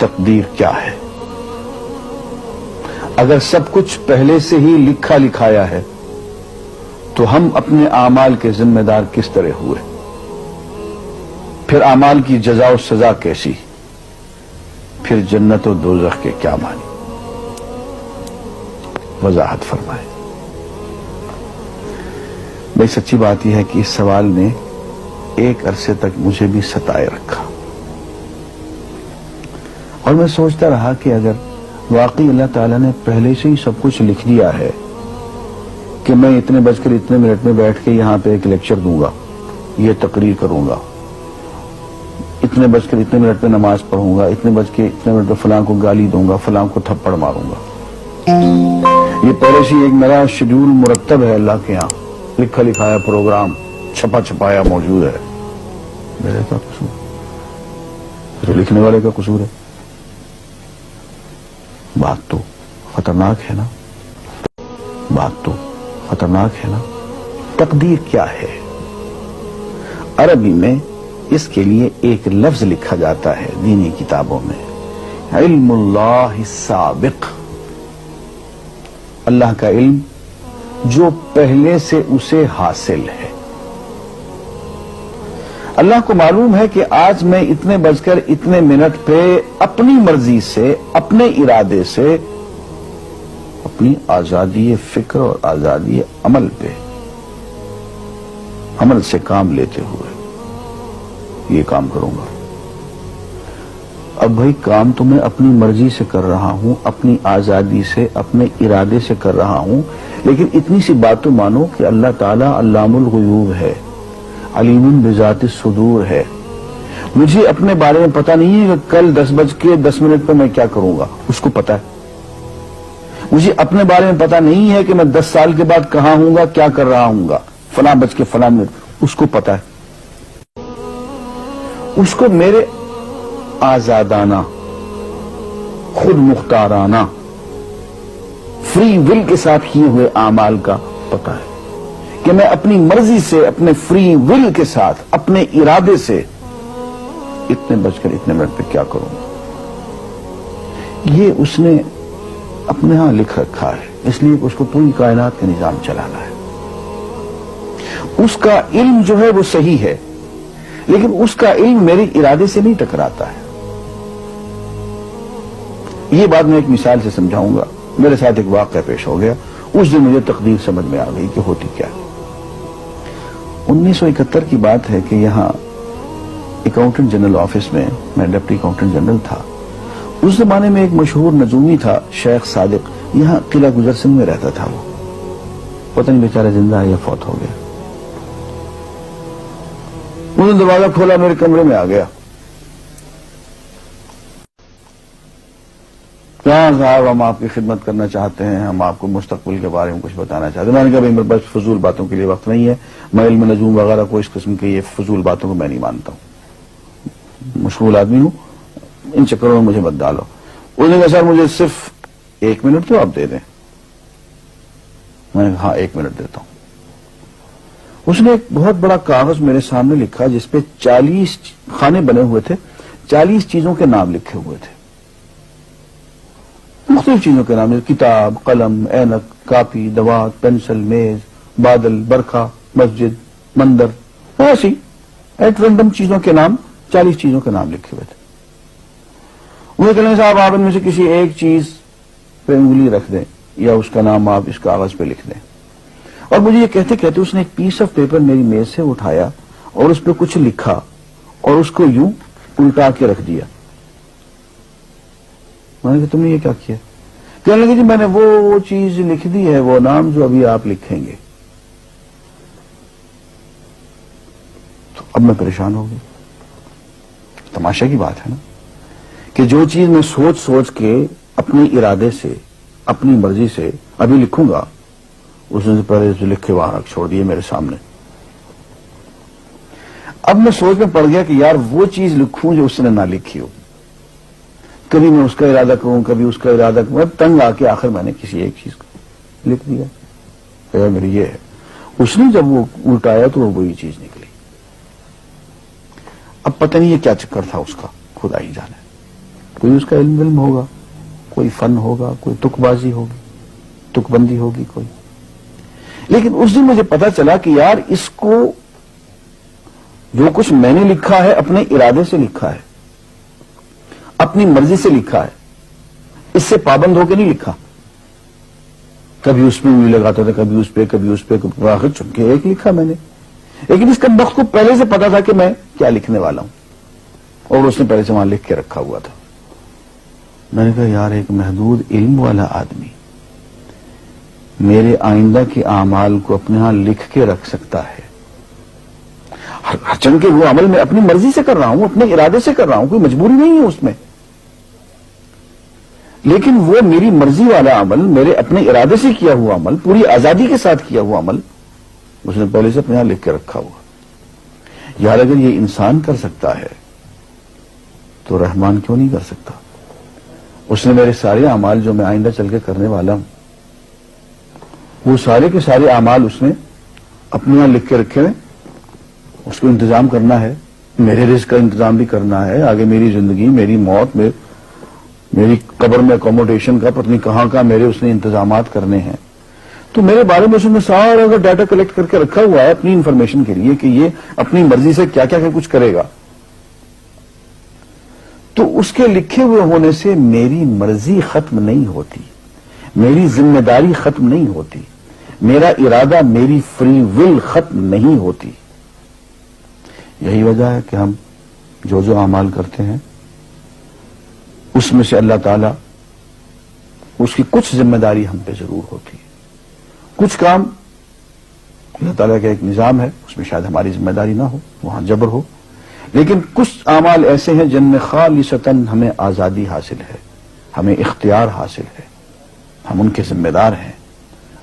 تقدیر کیا ہے؟ اگر سب کچھ پہلے سے ہی لکھا لکھایا ہے تو ہم اپنے اعمال کے ذمہ دار کس طرح ہوئے؟ پھر اعمال کی جزا و سزا کیسی؟ پھر جنت و دوزخ کے کیا معنی؟ وضاحت فرمائے۔ بھئی سچی بات یہ ہے کہ اس سوال نے ایک عرصے تک مجھے بھی ستائے رکھا، اور میں سوچتا رہا کہ اگر واقعی اللہ تعالیٰ نے پہلے سے ہی سب کچھ لکھ دیا ہے کہ میں اتنے بج کر اتنے منٹ میں بیٹھ کے یہاں پہ ایک لیکچر دوں گا، یہ تقریر کروں گا، اتنے بج کر اتنے منٹ میں نماز پڑھوں گا، اتنے بج کے اتنے منٹ میں فلاں کو گالی دوں گا، فلاں کو تھپڑ ماروں گا، یہ پہلے سے ایک میرا شیڈول مرتب ہے اللہ کے ہاں، لکھا لکھایا پروگرام چھپا چھپایا موجود ہے، میرے کا قصور؟ جو لکھنے والے کا قصور ہے؟ بات تو خطرناک ہے نا، بات تو خطرناک ہے نا۔ تقدیر کیا ہے؟ عربی میں اس کے لیے ایک لفظ لکھا جاتا ہے دینی کتابوں میں، علم اللہ السابق، اللہ کا علم جو پہلے سے اسے حاصل ہے۔ اللہ کو معلوم ہے کہ آج میں اتنے بج کر اتنے منٹ پہ اپنی مرضی سے، اپنے ارادے سے، اپنی آزادی فکر اور آزادی عمل پہ، عمل سے کام لیتے ہوئے یہ کام کروں گا۔ اب بھائی کام تو میں اپنی مرضی سے کر رہا ہوں، اپنی آزادی سے، اپنے ارادے سے کر رہا ہوں، لیکن اتنی سی بات تو مانو کہ اللہ تعالیٰ علام الغیوب ہے، علیم بذات الصدور ہے۔ مجھے اپنے بارے میں پتہ نہیں ہے کہ کل 10:10 پہ میں کیا کروں گا، اس کو پتا ہے۔ مجھے اپنے بارے میں پتہ نہیں ہے کہ میں 10 سال کے بعد کہاں ہوں گا، کیا کر رہا ہوں گا، فلاں بج کے فلاں منٹ، اس کو پتا ہے۔ اس کو میرے آزادانہ، خود مختارانہ، فری ول کے ساتھ کیے ہوئے اعمال کا پتہ ہے کہ میں اپنی مرضی سے، اپنے فری ول کے ساتھ، اپنے ارادے سے اتنے بج کر اتنے منٹ پہ کیا کروں گا۔ یہ اس نے اپنے ہاں لکھ رکھا ہے، اس لیے اس کو پوری کائنات کا نظام چلانا ہے۔ اس کا علم جو ہے وہ صحیح ہے، لیکن اس کا علم میرے ارادے سے نہیں ٹکراتا ہے۔ یہ بات میں ایک مثال سے سمجھاؤں گا۔ میرے ساتھ ایک واقعہ پیش ہو گیا، اس دن مجھے تقدیر سمجھ میں آ گئی کہ ہوتی کیا ہے۔ 1971 کی بات ہے کہ یہاں اکاؤنٹنٹ جنرل آفس میں میں ڈپٹی اکاؤنٹنٹ جنرل تھا۔ اس زمانے میں ایک مشہور نجومی تھا شیخ صادق، یہاں قلعہ گجر سنگھ میں رہتا تھا، وہ پتہ نہیں بیچارہ زندہ ہے یا فوت ہو گیا۔ انہوں نے دروازہ کھولا، میرے کمرے میں آ گیا۔ کہاں صاحب ہم آپ کی خدمت کرنا چاہتے ہیں، ہم آپ کو مستقبل کے بارے میں کچھ بتانا چاہتے ہیں۔ میں نے کہا بھائی میرے پاس فضول باتوں کے لیے وقت نہیں ہے، میں علم نجوم وغیرہ کو، اس قسم کے یہ فضول باتوں کو میں نہیں مانتا ہوں، مشغول آدمی ہوں، ان چکروں میں مجھے مت ڈالو۔ انہوں نے کہا سر مجھے صرف 1 منٹ تو آپ دے دیں۔ میں نے کہا ہاں 1 منٹ دیتا ہوں۔ اس نے ایک بہت بڑا کاغذ میرے سامنے لکھا جس پہ 40 خانے بنے ہوئے تھے، 40 چیزوں کے نام لکھے ہوئے تھے، مختلف چیزوں کے نام، کتاب، قلم، اینک، کاپی، دوات، پینسل، میز، بادل، برکھا، مسجد، مندر، ایسی ایٹ رینڈم چیزوں کے نام، 40 چیزوں کے نام لکھے ہوئے تھے۔ انہیں کہنے صاحب آپ ان میں سے کسی ایک چیز پہ انگلی رکھ دیں یا اس کا نام آپ اس کاغذ پہ لکھ دیں۔ اور مجھے یہ کہتے کہتے اس نے ایک پیس آف پیپر میری میز سے اٹھایا اور اس پہ کچھ لکھا اور اس کو یوں الٹا کے رکھ دیا۔ میں نے کہا تم نے یہ کیا کیا؟ کہنے لگے جی میں نے وہ چیز لکھ دی ہے، وہ نام جو ابھی آپ لکھیں گے۔ تو اب میں پریشان ہو گئی۔ تماشا کی بات ہے نا کہ جو چیز میں سوچ سوچ کے اپنے ارادے سے، اپنی مرضی سے ابھی لکھوں گا، اس نے پہلے جو لکھ کے وہاں رکھ چھوڑ دیے میرے سامنے۔ اب میں سوچ میں پڑ گیا کہ یار وہ چیز لکھوں جو اس نے نہ لکھی ہو، کبھی میں اس کا ارادہ کروں، کبھی اس کا ارادہ کروں، تنگ آ کے آخر میں نے کسی ایک چیز کو لکھ دیا، کہ میری یہ ہے۔ اس نے جب وہ الٹایا تو وہ وہی چیز نکلی۔ اب پتہ نہیں یہ کیا چکر تھا اس کا، خدا ہی جانے۔ کوئی اس کا علم ہوگا، کوئی فن ہوگا، کوئی تک بازی ہوگی، تک بندی ہوگی کوئی. لیکن اس دن مجھے پتا چلا کہ یار اس کو جو کچھ میں نے لکھا ہے اپنے ارادے سے لکھا ہے، اپنی مرضی سے لکھا ہے، اس سے پابند ہو کے نہیں لکھا. کبھی اس میں انگلی لگاتا تھا، کبھی اس پہ، کبھی اس پہ، آخر چن کے ایک لکھا میں نے. لیکن اس بدبخت کو پہلے سے پتا تھا کہ میں کیا لکھنے والا ہوں، اور اس نے پہلے سے وہاں لکھ کے رکھا ہوا تھا. میں نے کہا یار ایک محدود علم والا آدمی میرے آئندہ کے اعمال کو اپنے ہاں لکھ کے رکھ سکتا ہے. چن کے وہ عمل میں اپنی مرضی سے کر رہا ہوں، اپنے ارادے سے کر رہا ہوں، کوئی مجبوری نہیں ہے اس میں. لیکن وہ میری مرضی والا عمل، میرے اپنے ارادے سے کیا ہوا عمل، پوری آزادی کے ساتھ کیا ہوا عمل، اس نے پہلے سے اپنے یہاں لکھ کے رکھا ہوا. یار اگر یہ انسان کر سکتا ہے تو رحمان کیوں نہیں کر سکتا؟ اس نے میرے سارے اعمال جو میں آئندہ چل کے کرنے والا ہوں، وہ سارے کے سارے اعمال اس نے اپنے یہاں لکھ کے رکھے ہیں. اس کو انتظام کرنا ہے، میرے رزق کا انتظام بھی کرنا ہے، آگے میری زندگی، میری موت، میری قبر میں اکوموڈیشن کا پتہ نہیں کہاں کا میرے اس نے انتظامات کرنے ہیں. تو میرے بارے میں اس نے سارا کا ڈیٹا کلیکٹ کر کے رکھا ہوا ہے اپنی انفارمیشن کے لیے کہ یہ اپنی مرضی سے کیا کیا کچھ کرے گا. تو اس کے لکھے ہوئے ہونے سے میری مرضی ختم نہیں ہوتی، میری ذمہ داری ختم نہیں ہوتی، میرا ارادہ، میری فری ول ختم نہیں ہوتی. یہی وجہ ہے کہ ہم جو اعمال کرتے ہیں اس میں سے اللہ تعالیٰ اس کی کچھ ذمہ داری ہم پہ ضرور ہوتی ہے. کچھ کام اللہ تعالیٰ کا ایک نظام ہے، اس میں شاید ہماری ذمہ داری نہ ہو، وہاں جبر ہو. لیکن کچھ اعمال ایسے ہیں جن میں خالصتاً ہمیں آزادی حاصل ہے، ہمیں اختیار حاصل ہے، ہم ان کے ذمہ دار ہیں،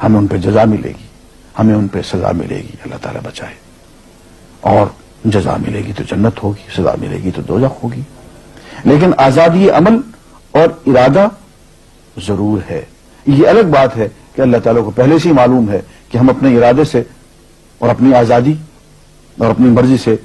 ہمیں ان پہ جزا ملے گی، ہمیں ان پہ سزا ملے گی، اللہ تعالیٰ بچائے. اور جزا ملے گی تو جنت ہوگی، سزا ملے گی تو دوزخ ہوگی. لیکن آزادی عمل اور ارادہ ضرور ہے. یہ الگ بات ہے کہ اللہ تعالیٰ کو پہلے سے ہی معلوم ہے کہ ہم اپنے ارادے سے اور اپنی آزادی اور اپنی مرضی سے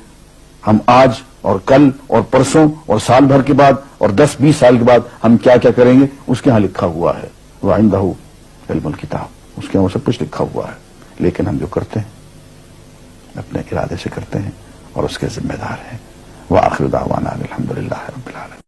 ہم آج اور کل اور پرسوں اور سال بھر کے بعد اور 10-20 سال کے بعد ہم کیا کیا کریں گے اس کے ہاں لکھا ہوا ہے. وَعِندَهُ عِلْمُ الْكِتَابِ، اس کے ہاں سب کچھ لکھا ہوا ہے. لیکن ہم جو کرتے ہیں اپنے ارادے سے کرتے ہیں اور اس کے ذمہ دار ہیں. وآخر دعوانا الحمدللہ رب العالمین.